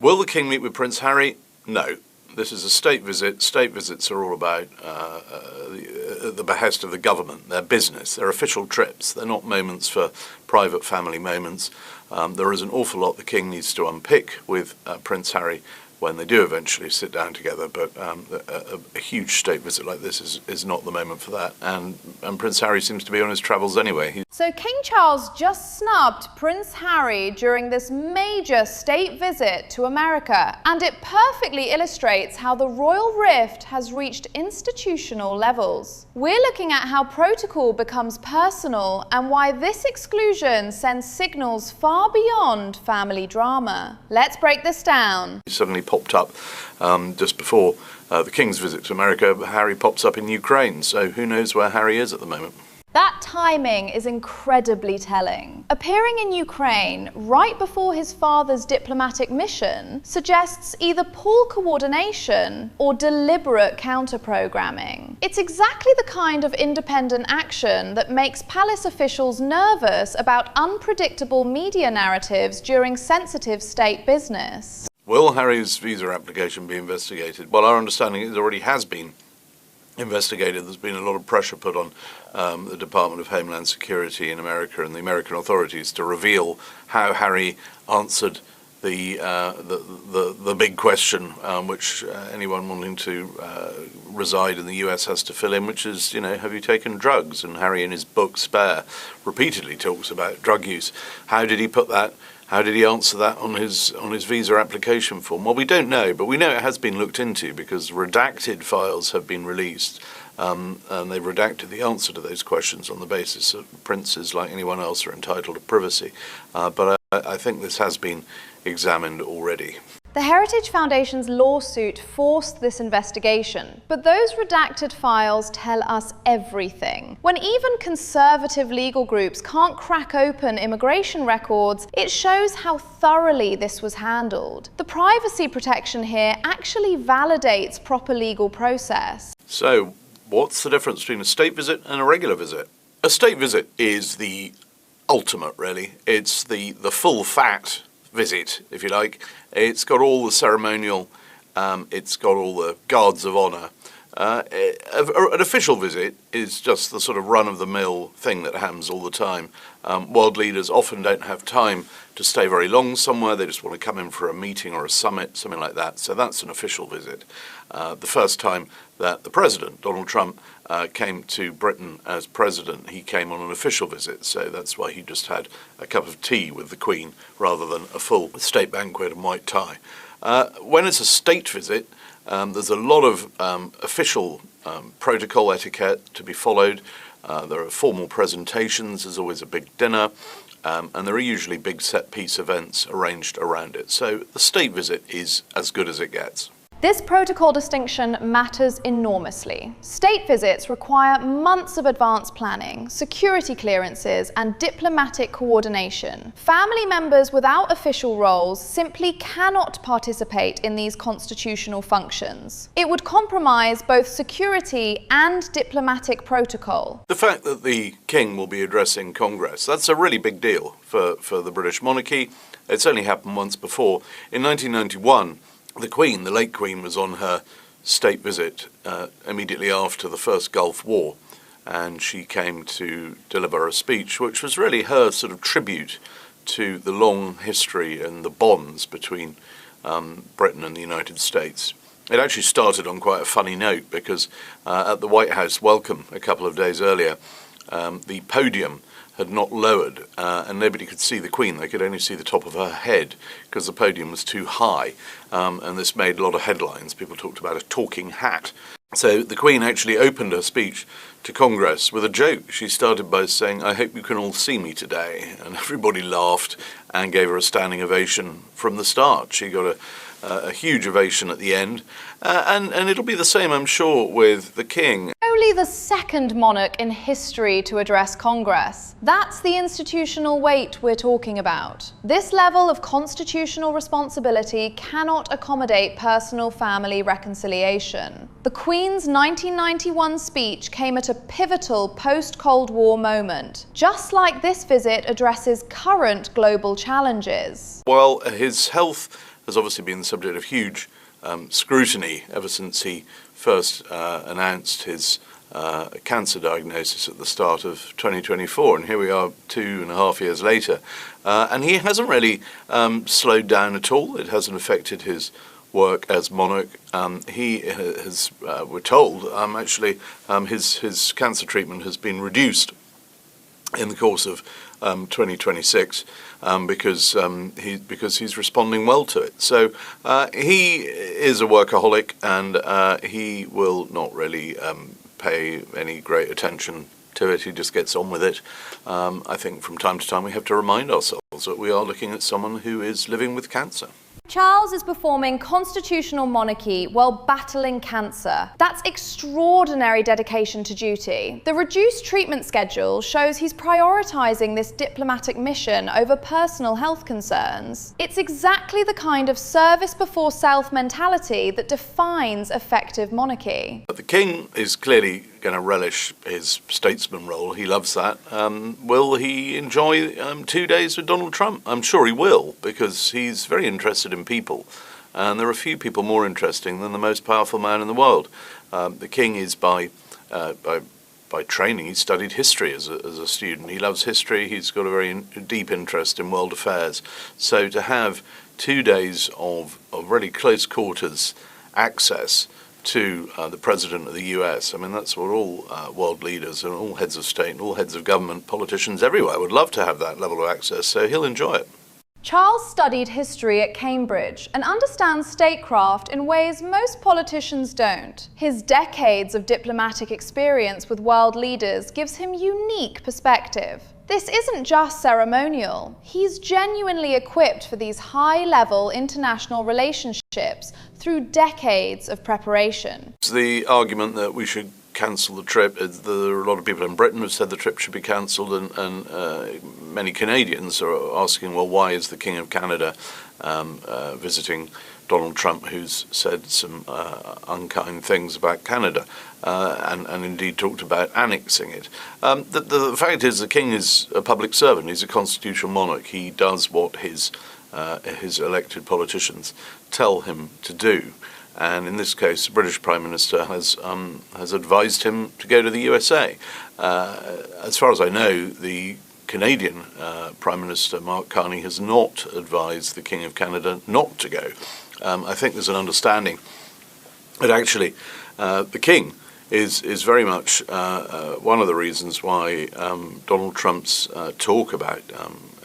Will the King meet with Prince Harry? No. This is a state visit. State visits are all about the behest of the government. They're business. They're official trips. They're not moments for private family moments. There is an awful lot the King needs to unpick with Prince Harry when they do eventually sit down together, but a huge state visit like this is not the moment for that. And Prince Harry seems to be on his travels anyway. So King Charles just snubbed Prince Harry during this major state visit to America, and it perfectly illustrates how the royal rift has reached institutional levels. We're looking at how protocol becomes personal and why this exclusion sends signals far beyond family drama. Let's break this down. He suddenly popped up just before the King's visit to America. Harry pops up in Ukraine, so who knows where Harry is at the moment. That timing is incredibly telling. Appearing in Ukraine right before his father's diplomatic mission suggests either poor coordination or deliberate counter-programming. It's exactly the kind of independent action that makes palace officials nervous about unpredictable media narratives during sensitive state business. Will Harry's visa application be investigated? Well, our understanding is it already has been investigated. There's been a lot of pressure put on the Department of Homeland Security in America and the American authorities to reveal how Harry answered the big question which anyone wanting to reside in the US has to fill in, which is, you know, have you taken drugs? And Harry in his book Spare repeatedly talks about drug use. How did he put that? How did he answer that on his visa application form? Well, we don't know, but we know it has been looked into because redacted files have been released, and they've redacted the answer to those questions on the basis that princes, like anyone else, are entitled to privacy. But I think this has been examined already. The Heritage Foundation's lawsuit forced this investigation, but those redacted files tell us everything. When even conservative legal groups can't crack open immigration records, it shows how thoroughly this was handled. The privacy protection here actually validates proper legal process. So, what's the difference between a state visit and a regular visit? A state visit is the ultimate, really. It's the full fat visit, if you like. It's got all the ceremonial, it's got all the guards of honour. An official visit is just the sort of run-of-the-mill thing that happens all the time. World leaders often don't have time to stay very long somewhere. They just want to come in for a meeting or a summit, something like that. So that's an official visit. The first time that the president, Donald Trump, came to Britain as president, he came on an official visit. So that's why he just had a cup of tea with the Queen rather than a full state banquet and white tie. When it's a state visit, there's a lot of official protocol etiquette to be followed. There are formal presentations, there's always a big dinner, and there are usually big set-piece events arranged around it. So the state visit is as good as it gets. This protocol distinction matters enormously. State visits require months of advance planning, security clearances, and diplomatic coordination. Family members without official roles simply cannot participate in these constitutional functions. It would compromise both security and diplomatic protocol. The fact that the King will be addressing Congress, that's a really big deal for the British monarchy. It's only happened once before. In 1991, the Queen, the late Queen, was on her state visit immediately after the first Gulf War, and she came to deliver a speech which was really her sort of tribute to the long history and the bonds between Britain and the United States. It actually started on quite a funny note because at the White House welcome a couple of days earlier, the podium had not lowered and nobody could see the Queen. They could only see the top of her head because the podium was too high, and this made a lot of headlines. People talked about a talking hat. So the Queen actually opened her speech to Congress with a joke. She started by saying, "I hope you can all see me today," and everybody laughed and gave her a standing ovation from the start. She got a huge ovation at the end, and it'll be the same, I'm sure, with the King. Only the second monarch in history to address Congress. That's the institutional weight we're talking about. This level of constitutional responsibility cannot accommodate personal family reconciliation. The Queen's 1991 speech came at a pivotal post-Cold War moment, just like this visit addresses current global challenges. While his health has obviously been the subject of huge scrutiny ever since he first announced his cancer diagnosis at the start of 2024, and here we are 2.5 years later, and he hasn't really slowed down at all. It hasn't affected his work as monarch. He has, we're told, his cancer treatment has been reduced in the course of 2026 because he's responding well to it. So he is a workaholic, and he will not really pay any great attention to it. He just gets on with it. I think from time to time we have to remind ourselves that we are looking at someone who is living with cancer. Charles is performing constitutional monarchy while battling cancer. That's extraordinary dedication to duty. The reduced treatment schedule shows he's prioritising this diplomatic mission over personal health concerns. It's exactly the kind of service before self mentality that defines effective monarchy. But the king is clearly going to relish his statesman role. He loves that. Will he enjoy 2 days with Donald Trump? I'm sure he will, because he's very interested in people, and there are few people more interesting than the most powerful man in the world. The king is by training, he studied history as a student. He loves history. He's got a very deep interest in world affairs. So to have 2 days of really close quarters access to the President of the US. I mean, that's what all world leaders and all heads of state and all heads of government, politicians everywhere would love to have that level of access, so he'll enjoy it. Charles studied history at Cambridge and understands statecraft in ways most politicians don't. His decades of diplomatic experience with world leaders gives him unique perspective. This isn't just ceremonial. He's genuinely equipped for these high-level international relationships through decades of preparation. The argument that we should cancel the trip, there are a lot of people in Britain who've said the trip should be cancelled, and many Canadians are asking, well, why is the King of Canada visiting Donald Trump, who's said some unkind things about Canada, and indeed talked about annexing it. The fact is, the king is a public servant. He's a constitutional monarch. He does what his elected politicians tell him to do. And in this case, the British Prime Minister has advised him to go to the USA. As far as I know, the Canadian Prime Minister, Mark Carney, has not advised the King of Canada not to go. I think there's an understanding that actually the King is very much one of the reasons why Donald Trump's talk about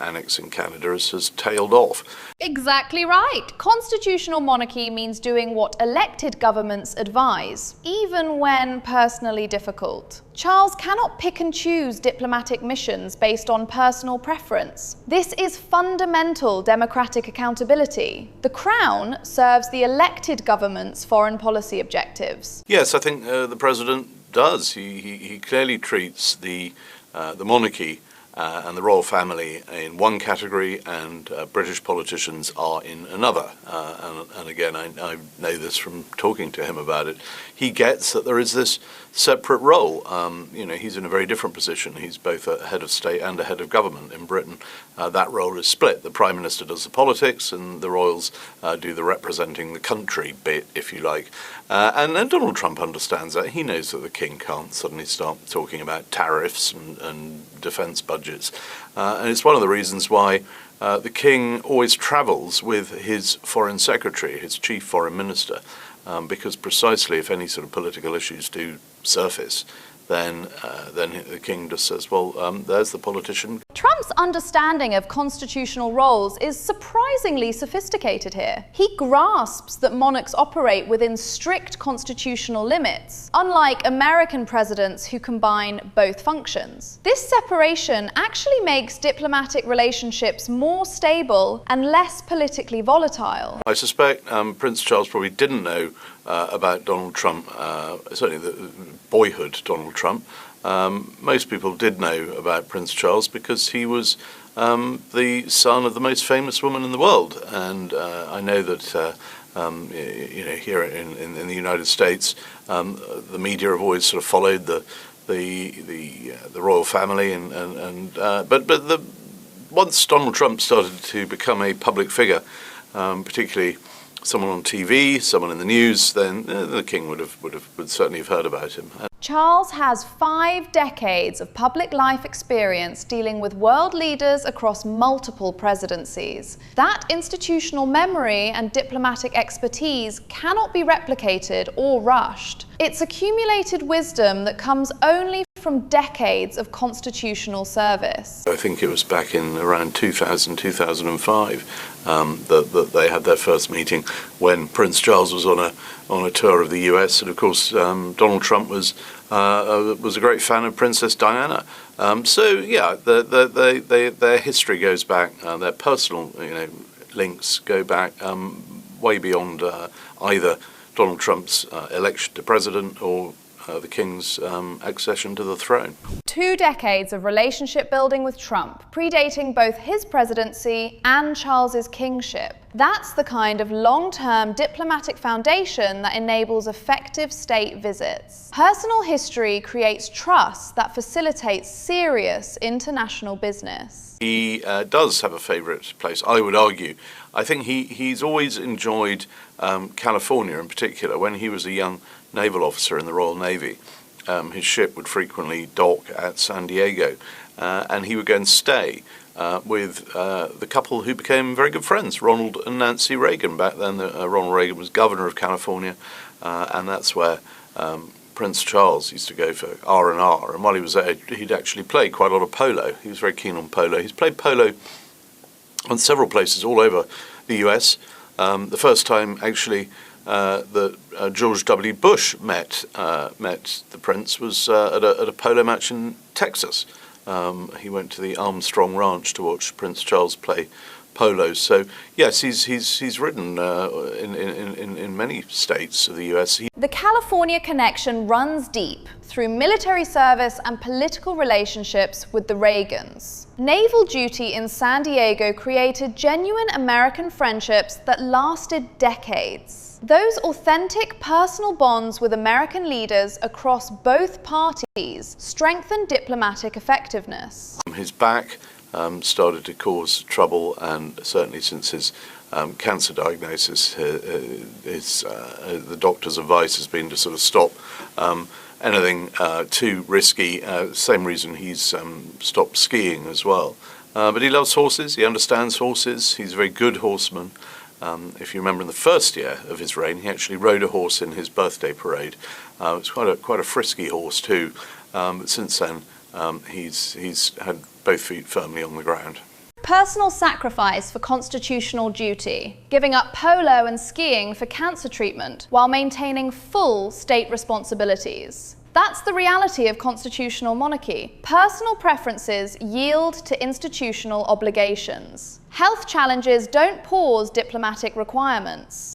annexing Canada has tailed off. Exactly right. Constitutional monarchy means doing what elected governments advise, even when personally difficult. Charles cannot pick and choose diplomatic missions based on personal preference. This is fundamental democratic accountability. The Crown serves the elected government's foreign policy objectives. Yes, I think the President does. He clearly treats the monarchy and the royal family in one category, and British politicians are in another. And again, I know this from talking to him about it. He gets that there is this separate role. He's in a very different position. He's both a head of state and a head of government in Britain. That role is split. The Prime Minister does the politics, and the royals do the representing the country bit, if you like. And Donald Trump understands that. He knows that the king can't suddenly start talking about tariffs and defence budgets. And it's one of the reasons why the king always travels with his foreign secretary, his chief foreign minister, because precisely if any sort of political issues do surface, then the king just says, well, there's the politician. Trump's understanding of constitutional roles is surprisingly sophisticated here. He grasps that monarchs operate within strict constitutional limits, unlike American presidents who combine both functions. This separation actually makes diplomatic relationships more stable and less politically volatile. I suspect Prince Charles probably didn't know about Donald Trump, certainly the boyhood Donald Trump. Most people did know about Prince Charles because he was the son of the most famous woman in the world, and I know that here in the United States, the media have always sort of followed the royal family, but once Donald Trump started to become a public figure, particularly someone on TV, someone in the news, then the king would certainly have heard about him. Charles has 5 decades of public life experience dealing with world leaders across multiple presidencies. That institutional memory and diplomatic expertise cannot be replicated or rushed. It's accumulated wisdom that comes only from decades of constitutional service. I think it was back in around 2000, 2005 that they had their first meeting when Prince Charles was on a tour of the US, and of course Donald Trump was a great fan of Princess Diana. So yeah, their history goes back, their personal links go back way beyond either Donald Trump's election to president or the King's accession to the throne. 2 decades of relationship building with Trump, predating both his presidency and Charles's kingship. That's the kind of long-term diplomatic foundation that enables effective state visits. Personal history creates trust that facilitates serious international business. He does have a favourite place, I would argue. I think he's always enjoyed California in particular. When he was a young naval officer in the Royal Navy, his ship would frequently dock at San Diego, and he would go and stay with the couple who became very good friends, Ronald and Nancy Reagan. Back then, Ronald Reagan was governor of California, and that's where Prince Charles used to go for R&R. And while he was there, he'd actually play quite a lot of polo. He was very keen on polo. He's played polo on several places all over the US. The first time, actually, that George W. Bush met the Prince was at a polo match in Texas. He went to the Armstrong Ranch to watch Prince Charles play polo. So yes, he's ridden in many states of the US. The California connection runs deep through military service and political relationships with the Reagans. Naval duty in San Diego created genuine American friendships that lasted decades. Those authentic personal bonds with American leaders across both parties strengthened diplomatic effectiveness. His back started to cause trouble, and certainly since his cancer diagnosis, the doctor's advice has been to sort of stop anything too risky. Same reason he's stopped skiing as well. But he loves horses, he understands horses, he's a very good horseman. If you remember, in the first year of his reign, he actually rode a horse in his birthday parade. It's quite a frisky horse too, but since then he's had both feet firmly on the ground. Personal sacrifice for constitutional duty, giving up polo and skiing for cancer treatment while maintaining full state responsibilities. That's the reality of constitutional monarchy. Personal preferences yield to institutional obligations. Health challenges don't pause diplomatic requirements.